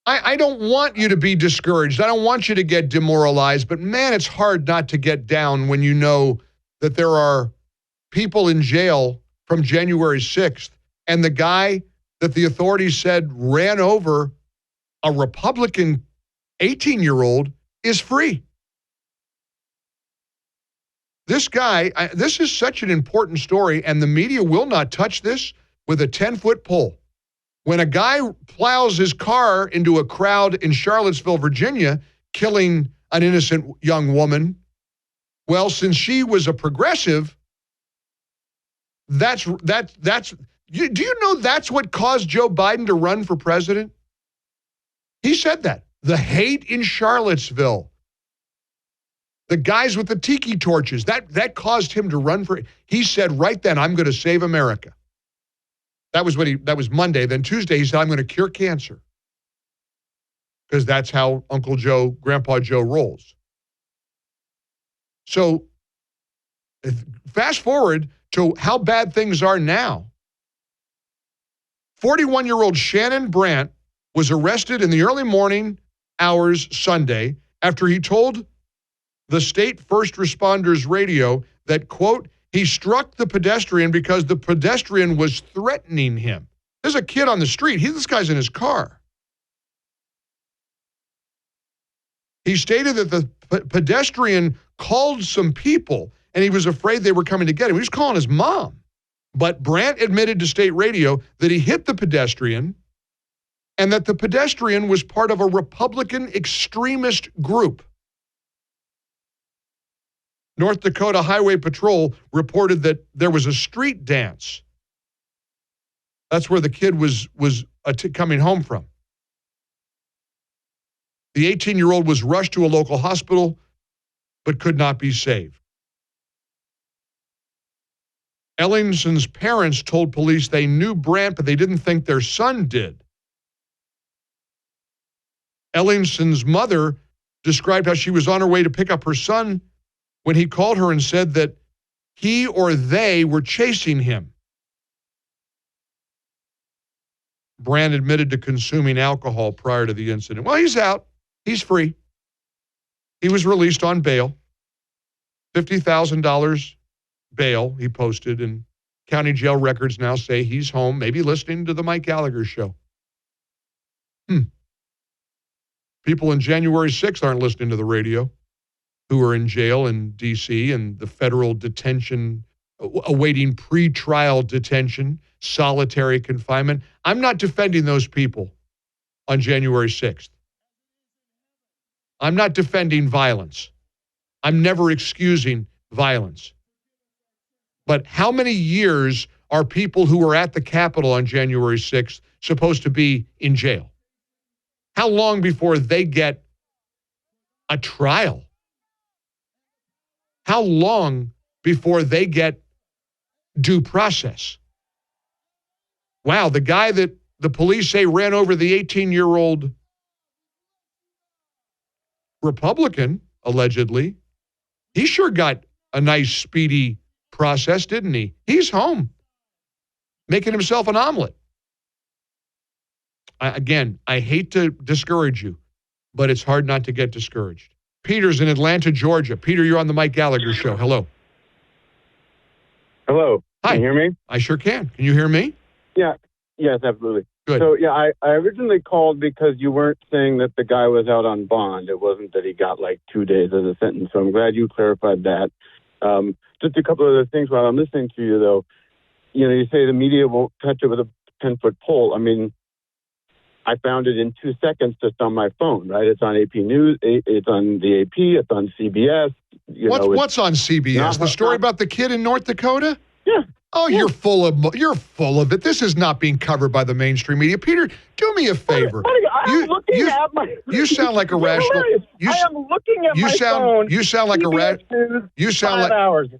I don't want you to be discouraged. I don't want you to get demoralized, but man, it's hard not to get down when you know that there are people in jail from January 6th, and the guy that the authorities said ran over a Republican 18-year-old is free. This guy, this is such an important story, and the media will not touch this with a 10-foot pole. When a guy plows his car into a crowd in Charlottesville, Virginia, killing an innocent young woman, well, since she was a progressive, do you know that's what caused Joe Biden to run for president? He said that. The hate in Charlottesville, the guys with the tiki torches, that caused him to run for, he said right then, I'm going to save America. That was Monday. Then Tuesday, he said, I'm going to cure cancer. Because that's how Uncle Joe, Grandpa Joe rolls. So fast forward to how bad things are now. 41-year-old Shannon Brandt was arrested in the early morning hours Sunday after he told the state first responders radio that, quote, he struck the pedestrian because the pedestrian was threatening him. There's a kid on the street. This guy's in his car. He stated that the pedestrian called some people and he was afraid they were coming to get him. He was calling his mom. But Brandt admitted to state radio that he hit the pedestrian and that the pedestrian was part of a Republican extremist group. North Dakota Highway Patrol reported that there was a street dance. That's where the kid was coming home from. The 18-year-old was rushed to a local hospital, but could not be saved. Ellingson's parents told police they knew Brandt, but they didn't think their son did. Ellingson's mother described how she was on her way to pick up her son when he called her and said that he or they were chasing him. Brandt admitted to consuming alcohol prior to the incident. Well, he's out. He's free. He was released on bail. $50,000 bail he posted, and county jail records now say he's home, maybe listening to the Mike Gallagher show. People in January 6th aren't listening to the radio, who are in jail in D.C. and the federal detention, awaiting pre-trial detention, solitary confinement. I'm not defending those people on January 6th. I'm not defending violence. I'm never excusing violence. But how many years are people who were at the Capitol on January 6th supposed to be in jail? How long before they get a trial? How long before they get due process? Wow, the guy that the police say ran over the 18-year-old Republican, allegedly, he sure got a nice, speedy process, didn't he? He's home, making himself an omelet. Again, I hate to discourage you, but it's hard not to get discouraged. Peter's in Atlanta, Georgia. Peter, you're on the Mike Gallagher show. Hello. Hello. Hi. Can you hear me? I sure can. Can you hear me? Yeah. Yes, absolutely. Good. So, yeah, I originally called because you weren't saying that the guy was out on bond. It wasn't that he got like 2 days as a sentence. So I'm glad you clarified that. Just a couple of other things while I'm listening to you, though. You know, you say the media won't touch it with a 10-foot pole. I mean, I found it in 2 seconds just on my phone, right? It's on AP News. It's on the AP. It's on CBS. What's on CBS? The story about the kid in North Dakota? Yeah. Oh, yeah. You're full of it. This is not being covered by the mainstream media. Peter, do me a favor. I'm looking at my. You sound like a rational. I am looking at my phone. You sound like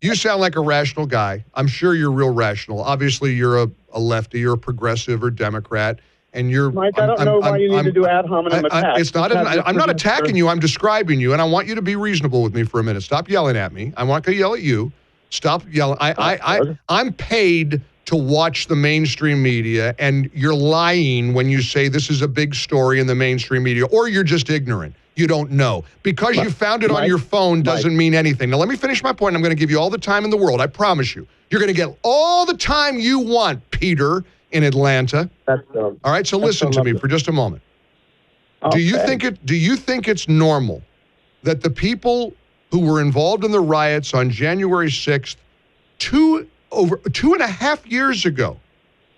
You sound like a rational guy. I'm sure you're real rational. Obviously, you're a lefty, you're a progressive or Democrat, and you're. Mike, I don't know why you need to do ad hominem attacks. It's not. I'm not attacking you. I'm describing you, and I want you to be reasonable with me for a minute. Stop yelling at me. I'm not going to yell at you. Stop yelling. I'm paid to watch the mainstream media, and you're lying when you say this is a big story in the mainstream media, or you're just ignorant. You don't know. Because you found it on your phone doesn't mean anything. Now, let me finish my point. I'm going to give you all the time in the world. I promise you. You're going to get all the time you want, Peter, in Atlanta. All right, so listen to me for just a moment. Okay. Do you think it's normal that the people who were involved in the riots on January 6th, over 2.5 years ago,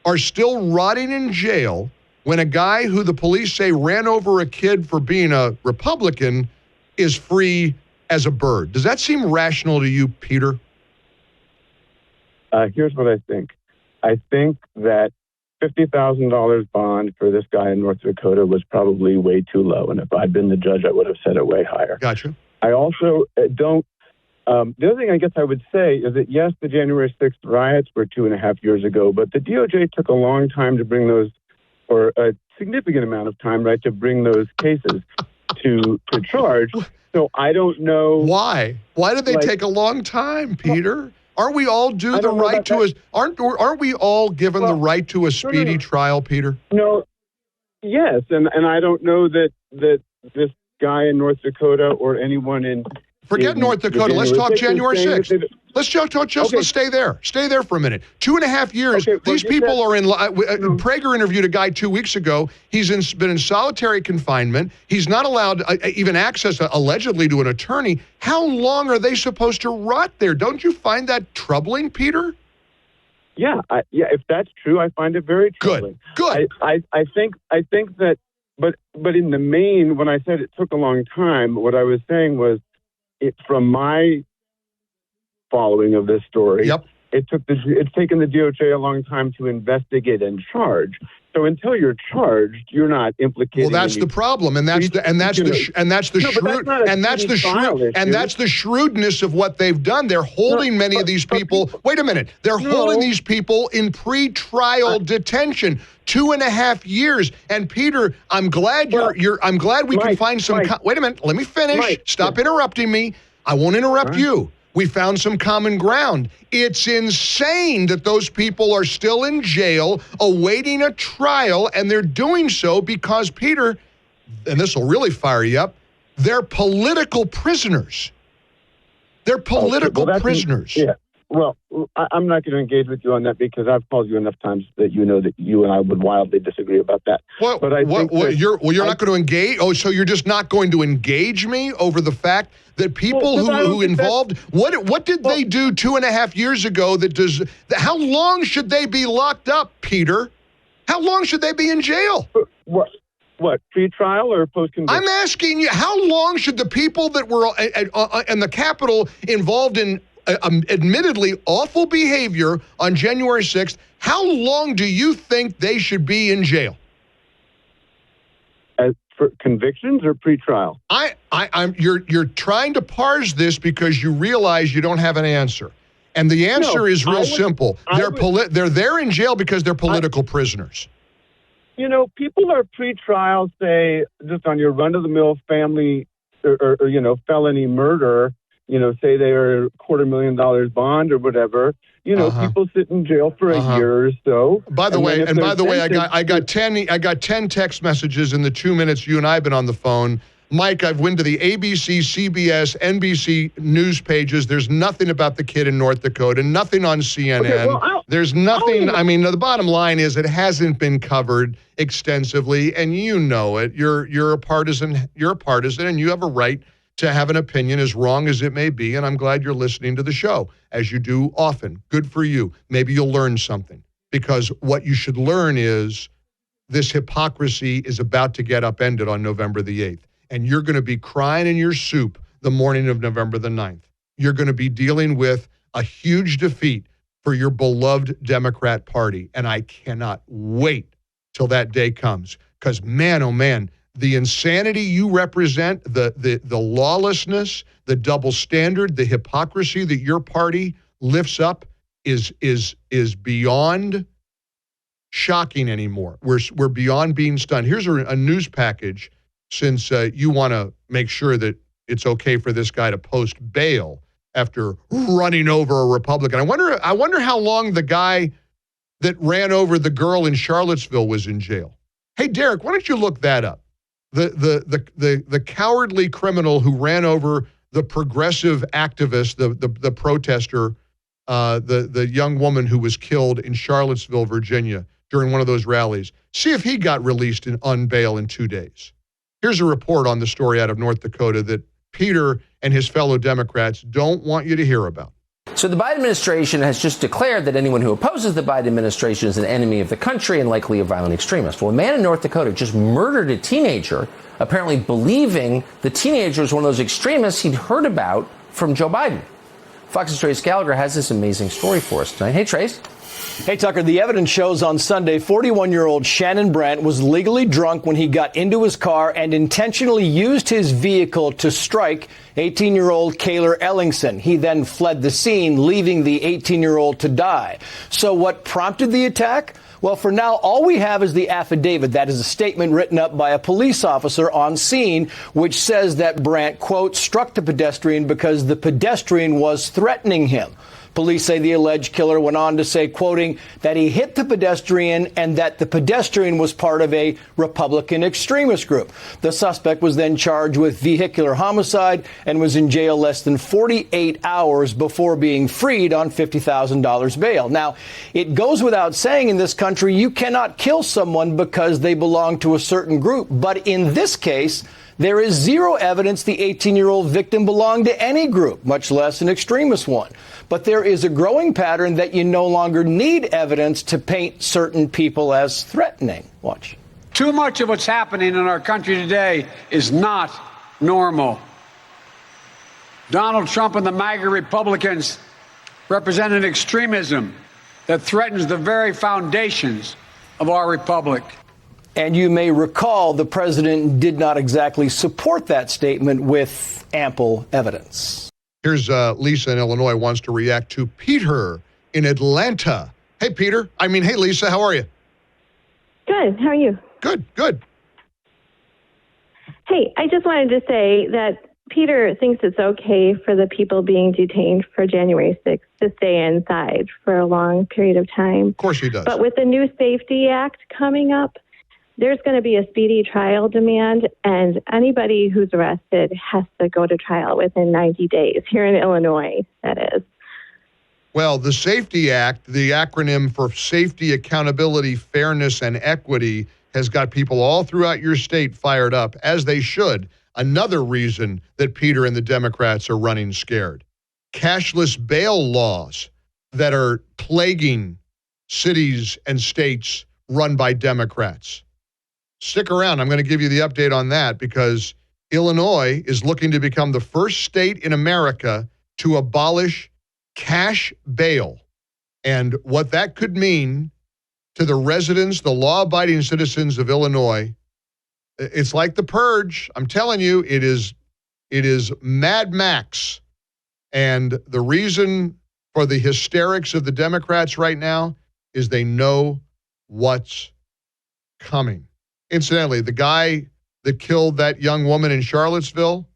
are still rotting in jail when a guy who the police say ran over a kid for being a Republican is free as a bird? Does that seem rational to you, Peter? Here's what I think. I think that $50,000 bond for this guy in North Dakota was probably way too low. And if I'd been the judge, I would have set it way higher. Gotcha. I also don't. The other thing I guess I would say is that, yes, the January 6th riots were 2.5 years ago, but the DOJ took a long time to bring those, or a significant amount of time, right, to bring those cases to charge. So I don't know. Why? Why did they take a long time, Peter? Aren't we all due the right to aren't we all given the right to a speedy trial, Peter? No. Yes, and I don't know that this guy in North Dakota or anyone in Forget North Dakota. Let's talk January 6th. Let's stay there. Stay there for a minute. 2.5 years. These people are in. Prager interviewed a guy 2 weeks ago. He's been in solitary confinement. He's not allowed even access, allegedly, to an attorney. How long are they supposed to rot there? Don't you find that troubling, Peter? Yeah, if that's true, I find it very troubling. Good. I think that, but in the main, when I said it took a long time, what I was saying was, from my following of this story, it's taken the DOJ a long time to investigate and charge. So until you're charged, you're not implicated. Well, that's the problem, and that's the shrewdness of what they've done. They're holding many of these people. Wait a minute, they're holding these people in pre-trial detention. 2.5 years. And Peter, I'm glad I'm glad we can find some. Wait a minute, let me finish. Stop interrupting me. I won't interrupt you. We found some common ground. It's insane that those people are still in jail awaiting a trial, and they're doing so because, Peter, and this will really fire you up, they're political prisoners. They're political prisoners. Yeah. Well, I'm not going to engage with you on that because I've called you enough times that you know that you and I would wildly disagree about that. Well, but you're not going to engage? Oh, so you're just not going to engage me over the fact that people who involved, what did they do 2.5 years ago how long should they be locked up, Peter? How long should they be in jail? What, pre-trial or post-conviction? I'm asking you, how long should the people that were in the Capitol involved in admittedly awful behavior on January 6th, how long do you think they should be in jail? For convictions or pre-trial? You're trying to parse this because you realize you don't have an answer. And the answer is real simple. They're there in jail because they're political prisoners. You know, people are pre-trial, say, just on your run-of-the-mill family or felony murder, say they are $250,000 bond or whatever. People sit in jail for a year or so. By the way, I got 10 text messages in the 2 minutes you and I have been on the phone. Mike, I've went to the ABC, CBS, NBC news pages. There's nothing about the kid in North Dakota, nothing on CNN. There's nothing. I mean, the bottom line is it hasn't been covered extensively, and you know it. You're a partisan, and you have a right to have an opinion, as wrong as it may be, and I'm glad you're listening to the show, as you do often. Good for you. Maybe you'll learn something, because what you should learn is this hypocrisy is about to get upended on November the 8th, and you're going to be crying in your soup the morning of November the 9th. You're going to be dealing with a huge defeat for your beloved Democrat Party, and I cannot wait till that day comes, because man, oh man, the insanity you represent, the lawlessness, the double standard, the hypocrisy that your party lifts up is beyond shocking anymore. We're beyond being stunned. Here's a news package, since you want to make sure that it's okay for this guy to post bail after running over a Republican. I wonder how long the guy that ran over the girl in Charlottesville was in jail. Hey, Derek, why don't you look that up? The cowardly criminal who ran over the progressive activist, the protester, the young woman who was killed in Charlottesville, Virginia, during one of those rallies. See if he got released on bail in 2 days. Here's a report on the story out of North Dakota that Peter and his fellow Democrats don't want you to hear about. So the Biden administration has just declared that anyone who opposes the Biden administration is an enemy of the country and likely a violent extremist. Well, a man in North Dakota just murdered a teenager, apparently believing the teenager was one of those extremists he'd heard about from Joe Biden. Fox's Trace Gallagher has this amazing story for us tonight. Hey, Trace. Hey, Tucker, the evidence shows on Sunday 41-year-old Shannon Brandt was legally drunk when he got into his car and intentionally used his vehicle to strike 18-year-old Kayler Ellingson. He then fled the scene, leaving the 18-year-old to die. So what prompted the attack? Well, for now, all we have is the affidavit. That is a statement written up by a police officer on scene, which says that Brandt, quote, struck the pedestrian because the pedestrian was threatening him. Police say the alleged killer went on to say, quoting, that he hit the pedestrian and that the pedestrian was part of a Republican extremist group. The suspect was then charged with vehicular homicide and was in jail less than 48 hours before being freed on $50,000 bail. Now, it goes without saying in this country, you cannot kill someone because they belong to a certain group. But in this case, there is zero evidence the 18-year-old victim belonged to any group, much less an extremist one. But there is a growing pattern that you no longer need evidence to paint certain people as threatening. Watch. Too much of what's happening in our country today is not normal. Donald Trump and the MAGA Republicans represent an extremism that threatens the very foundations of our republic. And you may recall the president did not exactly support that statement with ample evidence. Here's Lisa in Illinois wants to react to Peter in Atlanta. Hey, Peter. Hey, Lisa, how are you? Good. How are you? Good, good. Hey, I just wanted to say that Peter thinks it's okay for the people being detained for January 6th to stay inside for a long period of time. Of course he does. But with the new Safety Act coming up, there's going to be a speedy trial demand, and anybody who's arrested has to go to trial within 90 days, here in Illinois, that is. Well, the Safety Act, the acronym for Safety, Accountability, Fairness, and Equity, has got people all throughout your state fired up, as they should. Another reason that Peter and the Democrats are running scared. Cashless bail laws that are plaguing cities and states run by Democrats. Stick around. I'm going to give you the update on that because Illinois is looking to become the first state in America to abolish cash bail. And what that could mean to the residents, the law-abiding citizens of Illinois, it's like the purge. I'm telling you, it is Mad Max. And the reason for the hysterics of the Democrats right now is they know what's coming. Incidentally, the guy that killed that young woman in Charlottesville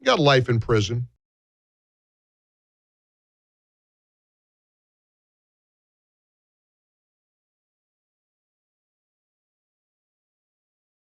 got life in prison.